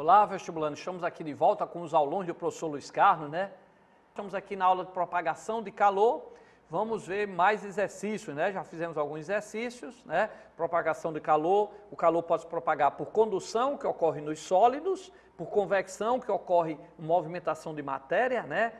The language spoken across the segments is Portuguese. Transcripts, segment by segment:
Olá, vestibulando, estamos aqui de volta com os alunos do professor Luiz Carlos, né? Estamos aqui na aula de propagação de calor, vamos ver mais exercícios, né? Já fizemos alguns exercícios, né? Propagação de calor, o calor pode se propagar por condução, que ocorre nos sólidos, por convecção, que ocorre movimentação de matéria, né?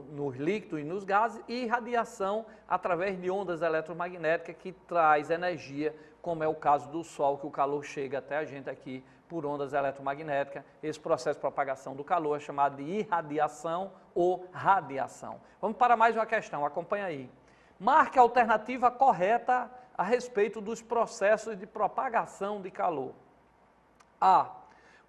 Nos líquidos e nos gases, e radiação através de ondas eletromagnéticas que traz energia, como é o caso do Sol, que o calor chega até a gente aqui por ondas eletromagnéticas. Esse processo de propagação do calor é chamado de irradiação ou radiação. Vamos para mais uma questão, acompanha aí. Marque a alternativa correta a respeito dos processos de propagação de calor. A.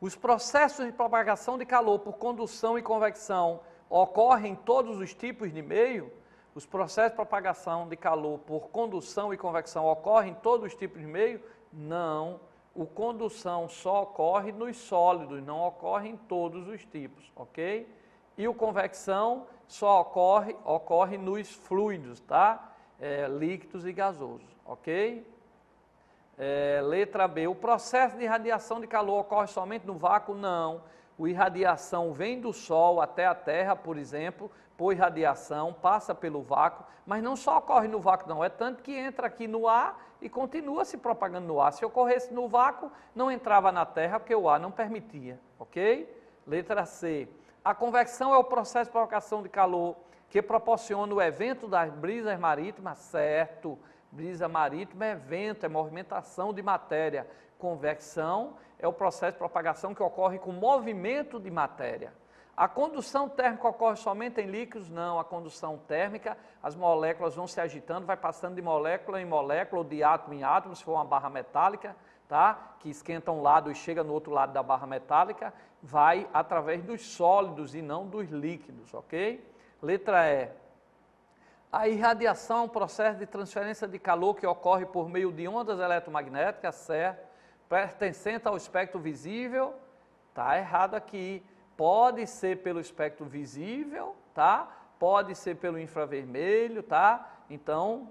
Os processos de propagação de calor por condução e convecção ocorrem em todos os tipos de meio? Os processos de propagação de calor por condução e convecção ocorrem em todos os tipos de meio? Não. O condução só ocorre nos sólidos, não ocorre em todos os tipos, ok? E o convecção só ocorre nos fluidos, tá? Líquidos e gasosos, ok? Letra B, o processo de irradiação de calor ocorre somente no vácuo? Não. A irradiação vem do Sol até a Terra, por exemplo, por irradiação, passa pelo vácuo, mas não só ocorre no vácuo não, é tanto que entra aqui no ar e continua se propagando no ar. Se ocorresse no vácuo, não entrava na Terra, porque o ar não permitia, ok? Letra C, a convecção é o processo de propagação de calor que proporciona o evento das brisas marítimas, certo? Brisa marítima é vento, é movimentação de matéria. Convecção é o processo de propagação que ocorre com movimento de matéria. A condução térmica ocorre somente em líquidos? Não, a condução térmica, as moléculas vão se agitando, vai passando de molécula em molécula, ou de átomo em átomo, se for uma barra metálica, tá? Que esquenta um lado e chega no outro lado da barra metálica, vai através dos sólidos e não dos líquidos, ok? Letra E. A irradiação é um processo de transferência de calor que ocorre por meio de ondas eletromagnéticas, certo? Pertencente ao espectro visível, tá errado aqui. Pode ser pelo espectro visível, tá? Pode ser pelo infravermelho, tá? Então,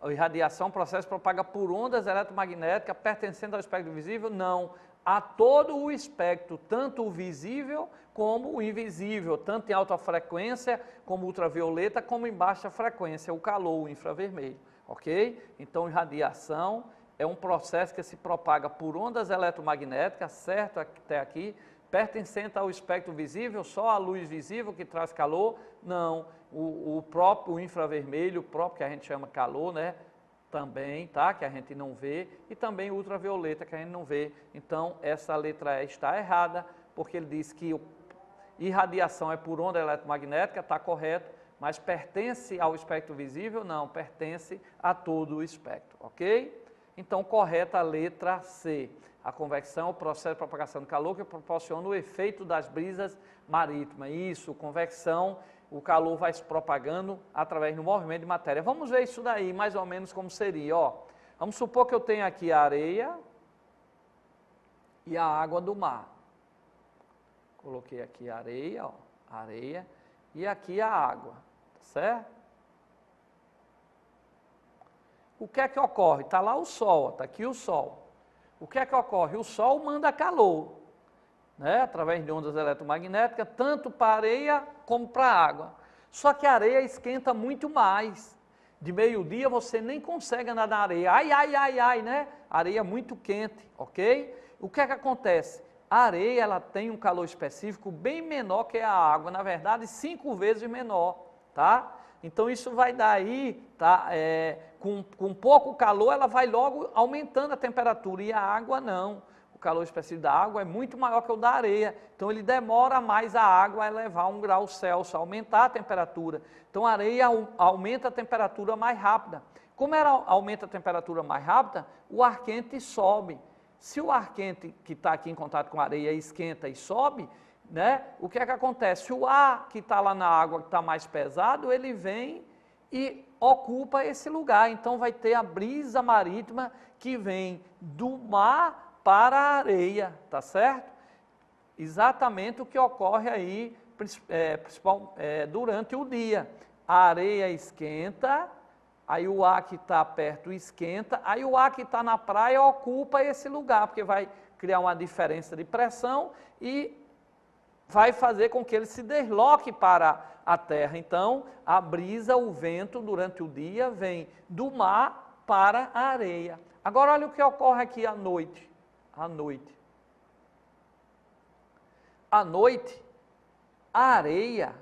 a irradiação é um processo que propaga por ondas eletromagnéticas pertencente ao espectro visível? Não. A todo o espectro, tanto o visível como o invisível, tanto em alta frequência como ultravioleta, como em baixa frequência, o calor, o infravermelho, ok? Então, irradiação é um processo que se propaga por ondas eletromagnéticas, certo? Até aqui, pertencente ao espectro visível, só a luz visível que traz calor? Não, o próprio infravermelho, o próprio que a gente chama calor, né? Também, tá? Que a gente não vê, e também o ultravioleta que a gente não vê. Então, essa letra E está errada, porque ele diz que irradiação é por onda eletromagnética, está correto, mas pertence ao espectro visível? Não, pertence a todo o espectro, ok? Então, correta a letra C. A convecção é o processo de propagação de calor que proporciona o efeito das brisas marítimas. Isso, convecção, o calor vai se propagando através do movimento de matéria. Vamos ver isso daí, mais ou menos como seria. Ó, vamos supor que eu tenho aqui a areia e a água do mar. Coloquei aqui a areia, ó, areia, e aqui a água, certo? O que é que ocorre? Está lá o Sol, está aqui o Sol. O que é que ocorre? O Sol manda calor, né, através de ondas eletromagnéticas, tanto para a areia como para a água. Só que a areia esquenta muito mais. De meio-dia você nem consegue andar na areia. Ai, ai, ai, ai, né? A areia é muito quente, ok? O que é que acontece? A areia ela tem um calor específico bem menor que a água, na verdade 5 vezes menor, tá? Então isso vai dar aí, tá? Com pouco calor ela vai logo aumentando a temperatura, e a água não. O calor específico da água é muito maior que o da areia, então ele demora mais a água a elevar 1 grau Celsius, aumentar a temperatura. Então a areia aumenta a temperatura mais rápida. Como ela aumenta a temperatura mais rápida, o ar quente sobe. Se o ar quente que está aqui em contato com a areia esquenta e sobe, né, o que é que acontece? O ar que está lá na água, que está mais pesado, ele vem e ocupa esse lugar. Então vai ter a brisa marítima que vem do mar para a areia, tá certo? Exatamente o que ocorre aí durante o dia. A areia esquenta, aí o ar que está perto esquenta, aí o ar que está na praia ocupa esse lugar, porque vai criar uma diferença de pressão e vai fazer com que ele se desloque para a terra. Então, a brisa, o vento, durante o dia, vem do mar para a areia. Agora, olha o que ocorre aqui à noite. À noite. À noite, a areia,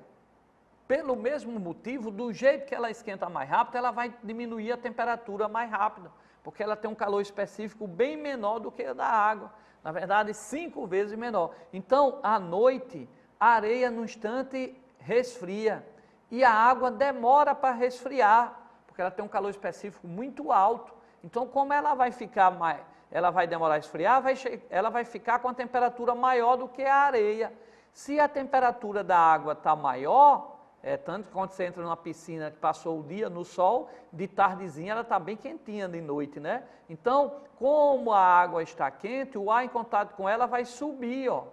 pelo mesmo motivo, do jeito que ela esquenta mais rápido, ela vai diminuir a temperatura mais rápido, porque ela tem um calor específico bem menor do que a da água. Na verdade, 5 vezes menor. Então, à noite, a areia no instante resfria e a água demora para resfriar, porque ela tem um calor específico muito alto. Então, como ela vai ficar mais, ela vai demorar a esfriar, ela vai ficar com a temperatura maior do que a areia. Se a temperatura da água está maior, tanto que quando você entra numa piscina que passou o dia no sol, de tardezinha ela está bem quentinha de noite, né? Então, como a água está quente, o ar em contato com ela vai subir, ó.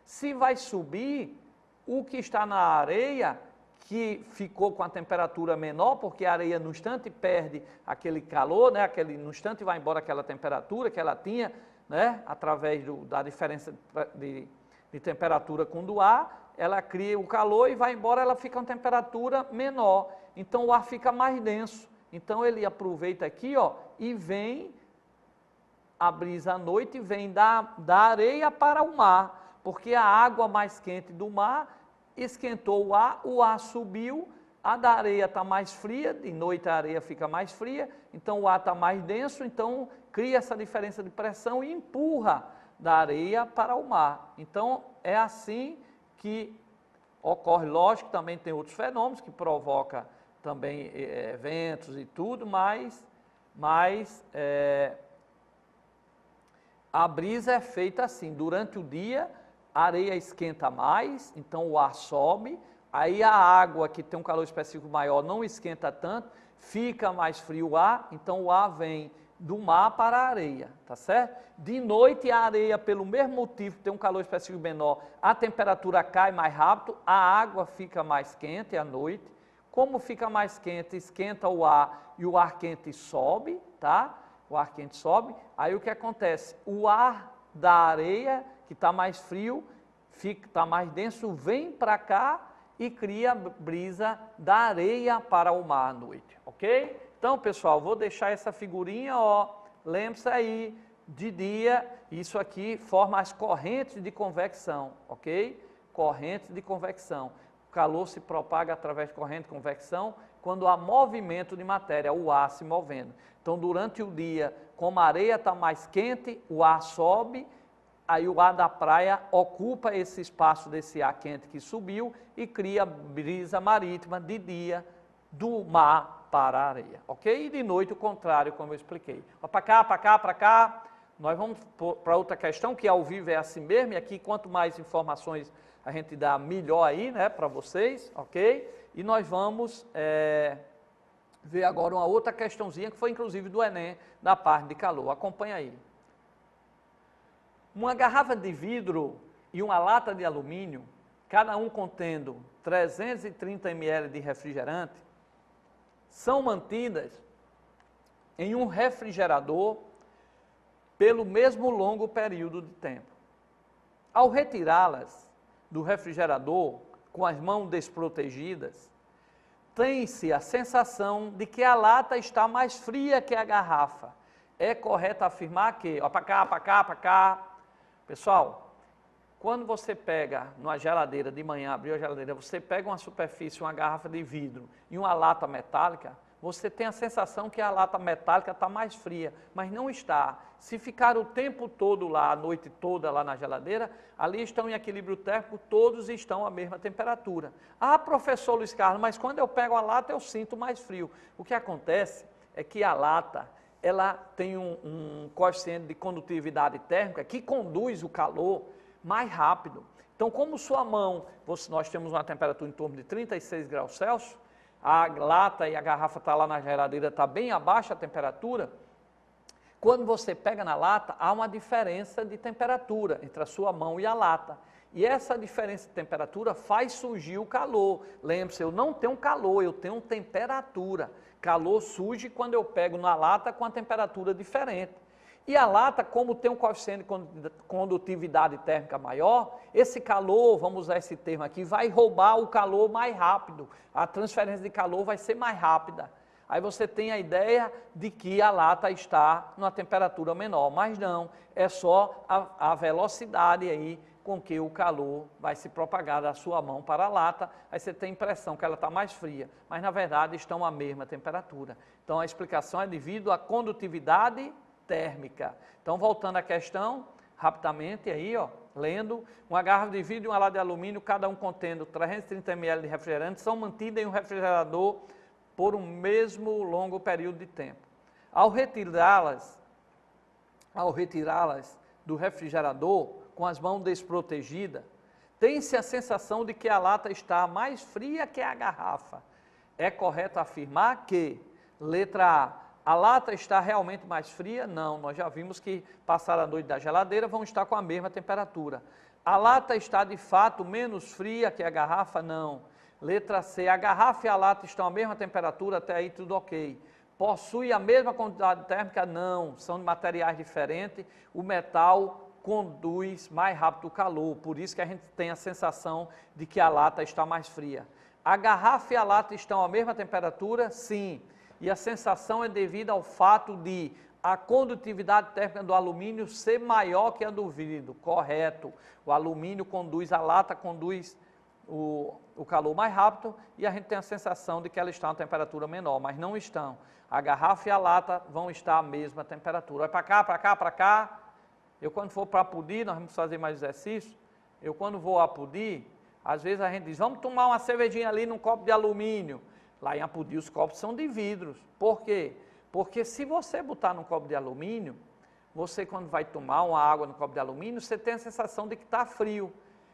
Se vai subir, o que está na areia, que ficou com a temperatura menor, porque a areia no instante perde aquele calor, né? No instante vai embora aquela temperatura que ela tinha, né? Através da diferença de temperatura com do ar, ela cria o calor e vai embora, ela fica com temperatura menor. Então o ar fica mais denso. Então ele aproveita aqui, ó, e vem a brisa à noite, vem da areia para o mar, porque a água mais quente do mar esquentou o ar subiu, a da areia está mais fria, de noite a areia fica mais fria, então o ar está mais denso, então cria essa diferença de pressão e empurra da areia para o mar. Então é assim que ocorre. Lógico que também tem outros fenômenos que provocam também ventos e tudo, mas a brisa é feita assim, durante o dia a areia esquenta mais, então o ar sobe, aí a água que tem um calor específico maior não esquenta tanto, fica mais frio o ar, então o ar vem do mar para a areia, tá certo? De noite a areia, pelo mesmo motivo, tem um calor específico menor, a temperatura cai mais rápido, a água fica mais quente à noite. Como fica mais quente, esquenta o ar e o ar quente sobe, tá? O ar quente sobe, aí o que acontece? O ar da areia, que está mais frio, está mais denso, vem para cá e cria brisa da areia para o mar à noite, ok? Então, pessoal, vou deixar essa figurinha, ó, lembre-se aí, de dia, isso aqui forma as correntes de convecção, ok? Correntes de convecção. O calor se propaga através de corrente de convecção quando há movimento de matéria, o ar se movendo. Então, durante o dia, como a areia está mais quente, o ar sobe, aí o ar da praia ocupa esse espaço desse ar quente que subiu e cria brisa marítima de dia do mar para a areia, ok? E de noite o contrário, como eu expliquei. Para cá, para cá, para cá. Nós vamos para outra questão, que ao vivo é assim mesmo, e aqui quanto mais informações a gente dá, melhor aí, né, para vocês, ok? E nós vamos ver agora uma outra questãozinha, que foi inclusive do Enem, da parte de calor. Acompanha aí. Uma garrafa de vidro e uma lata de alumínio, cada um contendo 330 ml de refrigerante, são mantidas em um refrigerador pelo mesmo longo período de tempo. Ao retirá-las do refrigerador com as mãos desprotegidas, tem-se a sensação de que a lata está mais fria que a garrafa. É correto afirmar que, ó, para cá, para cá, para cá. Pessoal, quando você pega numa geladeira de manhã, abriu a geladeira, você pega uma superfície, uma garrafa de vidro e uma lata metálica, você tem a sensação que a lata metálica está mais fria, mas não está. Se ficar o tempo todo lá, a noite toda lá na geladeira, ali estão em equilíbrio térmico, todos estão à mesma temperatura. Ah, professor Luiz Carlos, mas quando eu pego a lata eu sinto mais frio. O que acontece é que a lata, ela tem um coeficiente de condutividade térmica que conduz o calor mais rápido. Então, como sua mão, nós temos uma temperatura em torno de 36 graus Celsius, a lata e a garrafa está lá na geladeira, está bem abaixo a temperatura, quando você pega na lata, há uma diferença de temperatura entre a sua mão e a lata. E essa diferença de temperatura faz surgir o calor. Lembre-se, eu não tenho calor, eu tenho temperatura. Calor surge quando eu pego na lata com a temperatura diferente. E a lata, como tem um coeficiente de condutividade térmica maior, esse calor, vamos usar esse termo aqui, vai roubar o calor mais rápido. A transferência de calor vai ser mais rápida. Aí você tem a ideia de que a lata está numa temperatura menor, mas não, é só a velocidade aí com que o calor vai se propagar da sua mão para a lata, aí você tem a impressão que ela está mais fria, mas na verdade estão à mesma temperatura. Então a explicação é devido à condutividade térmica. Então voltando à questão, rapidamente aí, ó, lendo, uma garrafa de vidro e uma lata de alumínio, cada um contendo 330 ml de refrigerante, são mantidas em um refrigerador por um mesmo longo período de tempo. Ao retirá-las do refrigerador, com as mãos desprotegidas, tem-se a sensação de que a lata está mais fria que a garrafa. É correto afirmar que, letra A lata está realmente mais fria? Não, nós já vimos que passar a noite da geladeira vão estar com a mesma temperatura. A lata está de fato menos fria que a garrafa? Não. Letra C, a garrafa e a lata estão à mesma temperatura, até aí tudo ok. Possui a mesma quantidade térmica? Não, são de materiais diferentes. O metal conduz mais rápido o calor, por isso que a gente tem a sensação de que a lata está mais fria. A garrafa e a lata estão à mesma temperatura? Sim, e a sensação é devida ao fato de a condutividade térmica do alumínio ser maior que a do vidro, correto. O alumínio conduz, a lata conduz o calor mais rápido e a gente tem a sensação de que ela está a uma temperatura menor, mas não estão. A garrafa e a lata vão estar à mesma temperatura. Vai para cá, para cá, para cá. Eu quando for para Apodi, nós vamos fazer mais exercício, eu quando vou a Apodi, às vezes a gente diz, vamos tomar uma cervejinha ali num copo de alumínio. Lá em Apodi os copos são de vidros. Por quê? Porque se você botar num copo de alumínio, você quando vai tomar uma água no copo de alumínio, você tem a sensação de que está frio.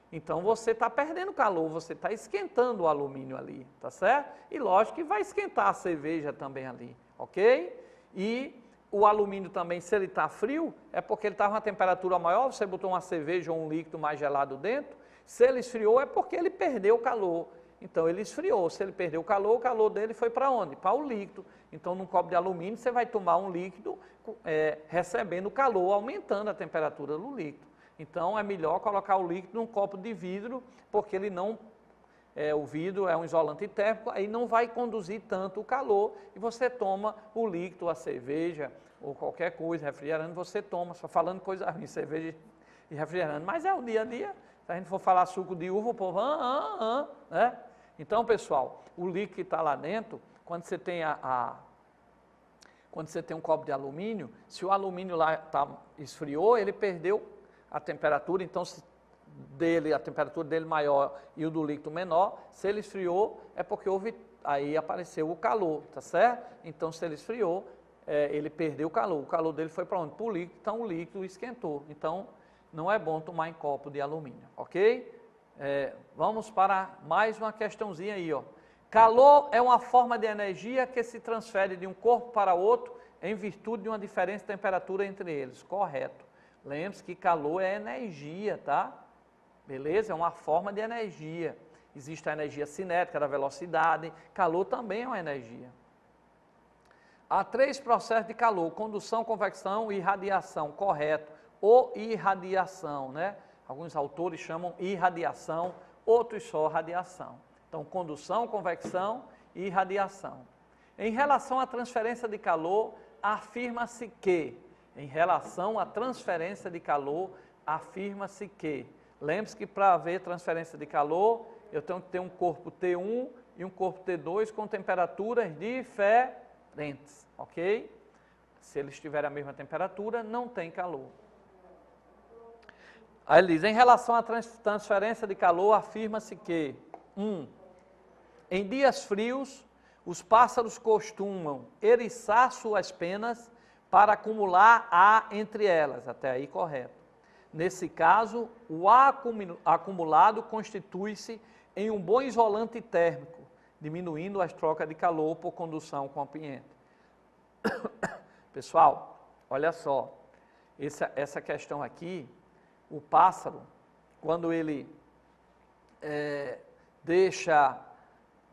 Então você está perdendo calor, você está esquentando o alumínio ali, tá certo? E lógico que vai esquentar a cerveja também ali, ok? E o alumínio também, se ele está frio, é porque ele está com uma temperatura maior, você botou uma cerveja ou um líquido mais gelado dentro, se ele esfriou é porque ele perdeu o calor. Então ele esfriou, se ele perdeu o calor dele foi para onde? Para o líquido. Então num copo de alumínio você vai tomar um líquido recebendo calor, aumentando a temperatura do líquido. Então é melhor colocar o líquido num copo de vidro, porque ele não... o vidro é um isolante térmico, aí não vai conduzir tanto o calor e você toma o líquido, a cerveja ou qualquer coisa, refrigerante, você toma, só falando coisa ruim, cerveja e refrigerante, mas é o dia a dia, se a gente for falar suco de uva, o povo, né? Então, pessoal, o líquido que está lá dentro, quando você tem quando você tem um copo de alumínio, se o alumínio lá esfriou, ele perdeu a temperatura, então a temperatura dele maior e o do líquido menor, se ele esfriou, é porque aí apareceu o calor, tá certo? Então, se ele esfriou, ele perdeu o calor dele foi para onde? Para o líquido, então o líquido esquentou. Então, não é bom tomar em copo de alumínio, ok? Vamos para mais uma questãozinha aí, ó. Calor é uma forma de energia que se transfere de um corpo para outro em virtude de uma diferença de temperatura entre eles, correto. Lembre-se que calor é energia, tá? Beleza? É uma forma de energia. Existe a energia cinética da velocidade, calor também é uma energia. Há 3 processos de calor, condução, convecção e radiação, correto. Ou irradiação, né? Alguns autores chamam irradiação, outros só radiação. Então, condução, convecção e irradiação. Em relação à transferência de calor, afirma-se que, afirma-se que, lembre-se que para haver transferência de calor, eu tenho que ter um corpo T1 e um corpo T2 com temperaturas diferentes, ok? Se eles tiverem a mesma temperatura, não tem calor. Aí ele diz, em relação à transferência de calor, afirma-se que, em dias frios, os pássaros costumam eriçar suas penas para acumular ar entre elas, até aí correto. Nesse caso, o ar acumulado constitui-se em um bom isolante térmico, diminuindo as trocas de calor por condução com o ambiente. Pessoal, olha só, essa questão aqui, o pássaro, quando ele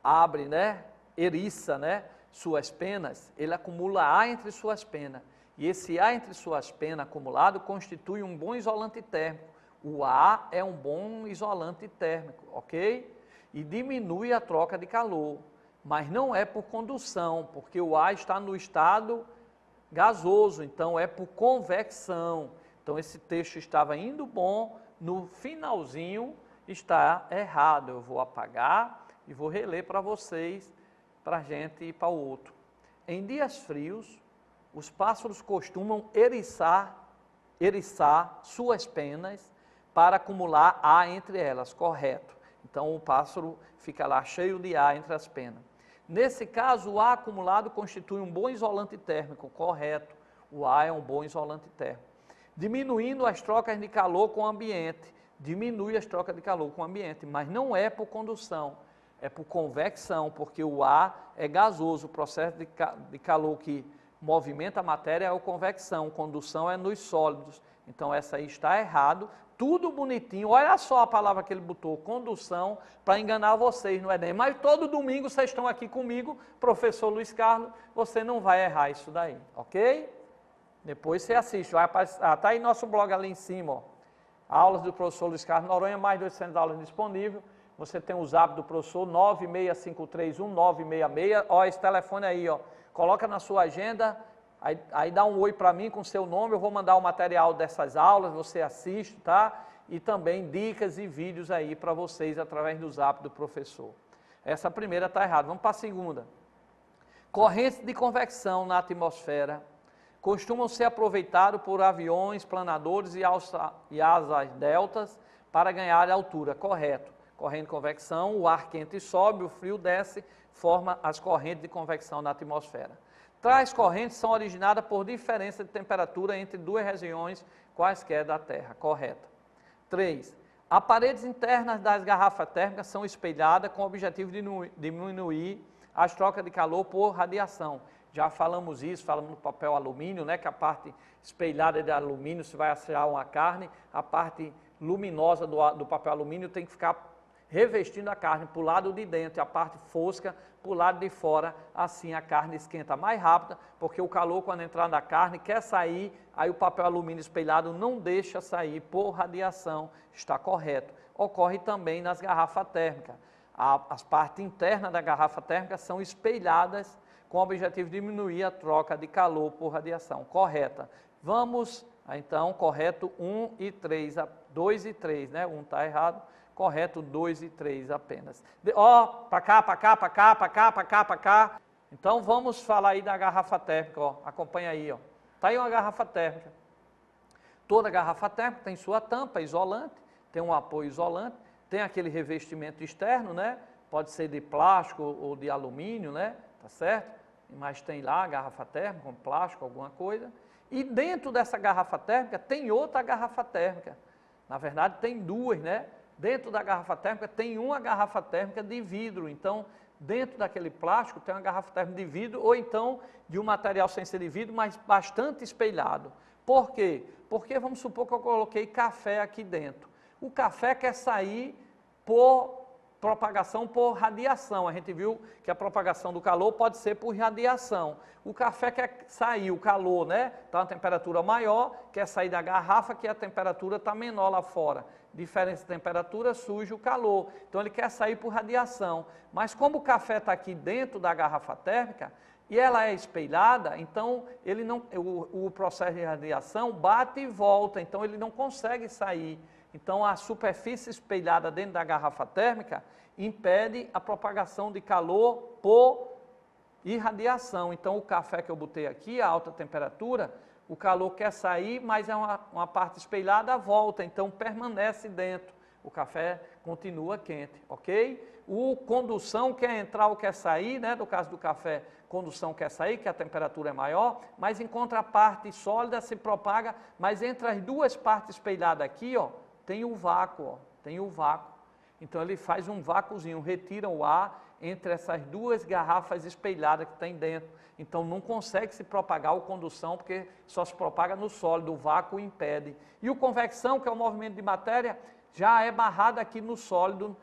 abre, né, eriça, né, suas penas, ele acumula ar entre suas penas. E esse ar entre suas penas acumulado constitui um bom isolante térmico. O ar é um bom isolante térmico, ok? E diminui a troca de calor, mas não é por condução, porque o ar está no estado gasoso, então é por convecção. Então esse texto estava indo bom, no finalzinho está errado. Eu vou apagar e vou reler para vocês, para a gente ir para o outro. Em dias frios, os pássaros costumam eriçar suas penas para acumular ar entre elas, correto. Então o pássaro fica lá cheio de ar entre as penas. Nesse caso, o ar acumulado constitui um bom isolante térmico, correto. O ar é um bom isolante térmico. Diminuindo as trocas de calor com o ambiente. Diminui as trocas de calor com o ambiente, mas não é por condução, é por convecção, porque o ar é gasoso. O processo de calor que movimenta a matéria é a convecção, condução é nos sólidos. Então essa aí está errado. Tudo bonitinho, olha só a palavra que ele botou, condução, para enganar vocês no Enem. Mas todo domingo vocês estão aqui comigo, professor Luiz Carlos, você não vai errar isso daí, ok? Depois você assiste, vai aparecer, tá aí nosso blog ali em cima, ó. Aulas do professor Luiz Carlos Noronha, mais de 800 aulas disponíveis. Você tem o zap do professor, 96531-966, ó, esse telefone aí, ó, coloca na sua agenda. Aí dá um oi para mim com seu nome, eu vou mandar o material dessas aulas, você assiste, tá? E também dicas e vídeos aí para vocês através do zap do professor. Essa primeira está errada, vamos para a segunda. Correntes de convecção na atmosfera costumam ser aproveitados por aviões, planadores e asas deltas para ganhar altura, correto. Corrente de convecção, o ar quente sobe, o frio desce, forma as correntes de convecção na atmosfera. Tais correntes são originadas por diferença de temperatura entre duas regiões quaisquer da Terra, correto. 3. As paredes internas das garrafas térmicas são espelhadas com o objetivo de diminuir as trocas de calor por radiação. Já falamos isso, falamos no papel alumínio, né, que a parte espelhada de alumínio, se vai assar uma carne, a parte luminosa do papel alumínio tem que ficar revestindo a carne para o lado de dentro e a parte fosca para o lado de fora, assim a carne esquenta mais rápida, porque o calor quando entrar na carne quer sair, aí o papel alumínio espelhado não deixa sair por radiação, está correto. Ocorre também nas garrafas térmicas. As partes internas da garrafa térmica são espelhadas com o objetivo de diminuir a troca de calor por radiação, correta. Vamos, então, correto 1 e 3, 2 e 3, né? 1 está errado. Correto, 2 e 3 apenas. Ó, para cá, para cá, para cá, para cá, para cá, para cá. Então, vamos falar aí da garrafa térmica, ó. Acompanha aí, ó. Está aí uma garrafa térmica. Toda garrafa térmica tem sua tampa isolante, tem um apoio isolante, tem aquele revestimento externo, né? Pode ser de plástico ou de alumínio, né? Tá certo? Mas tem lá a garrafa térmica, com plástico, alguma coisa. E dentro dessa garrafa térmica tem outra garrafa térmica. Na verdade, tem duas, né? Dentro da garrafa térmica tem uma garrafa térmica de vidro, então dentro daquele plástico tem uma garrafa térmica de vidro ou então de um material sem ser de vidro, mas bastante espelhado. Por quê? Porque vamos supor que eu coloquei café aqui dentro. O café quer sair por propagação por radiação. A gente viu que a propagação do calor pode ser por radiação. O café quer sair, o calor, né? Está uma temperatura maior, quer sair da garrafa que a temperatura está menor lá fora. Diferença de temperatura surge o calor. Então ele quer sair por radiação. Mas como o café está aqui dentro da garrafa térmica e ela é espelhada, então ele não, o processo de radiação bate e volta, então ele não consegue sair. Então a superfície espelhada dentro da garrafa térmica impede a propagação de calor por irradiação. Então o café que eu botei aqui, a alta temperatura, o calor quer sair, mas é uma parte espelhada, volta, então permanece dentro. O café continua quente, ok? O condução quer entrar ou quer sair, né? No caso do café, condução quer sair, que a temperatura é maior, mas enquanto a parte sólida se propaga, mas entre as duas partes espelhadas aqui, ó, tem o vácuo, ó, tem o vácuo. Então ele faz um vácuozinho, retira o ar entre essas duas garrafas espelhadas que tem dentro. Então não consegue se propagar o condução, porque só se propaga no sólido, o vácuo impede. E o convecção, que é o movimento de matéria, já é barrado aqui no sólido,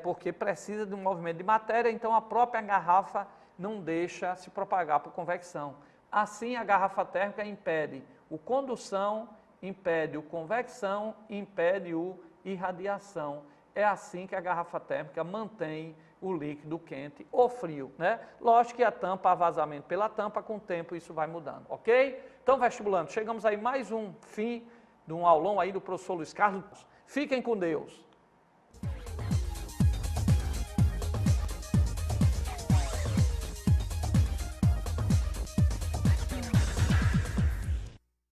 porque precisa de um movimento de matéria, então a própria garrafa não deixa se propagar por convecção. Assim, a garrafa térmica impede o condução, impede o convecção, impede o irradiação. É assim que a garrafa térmica mantém o líquido quente ou frio, né? Lógico que a tampa, há vazamento pela tampa, com o tempo isso vai mudando, ok? Então, vestibulando, chegamos aí mais um fim de um aulão aí do professor Luiz Carlos. Fiquem com Deus.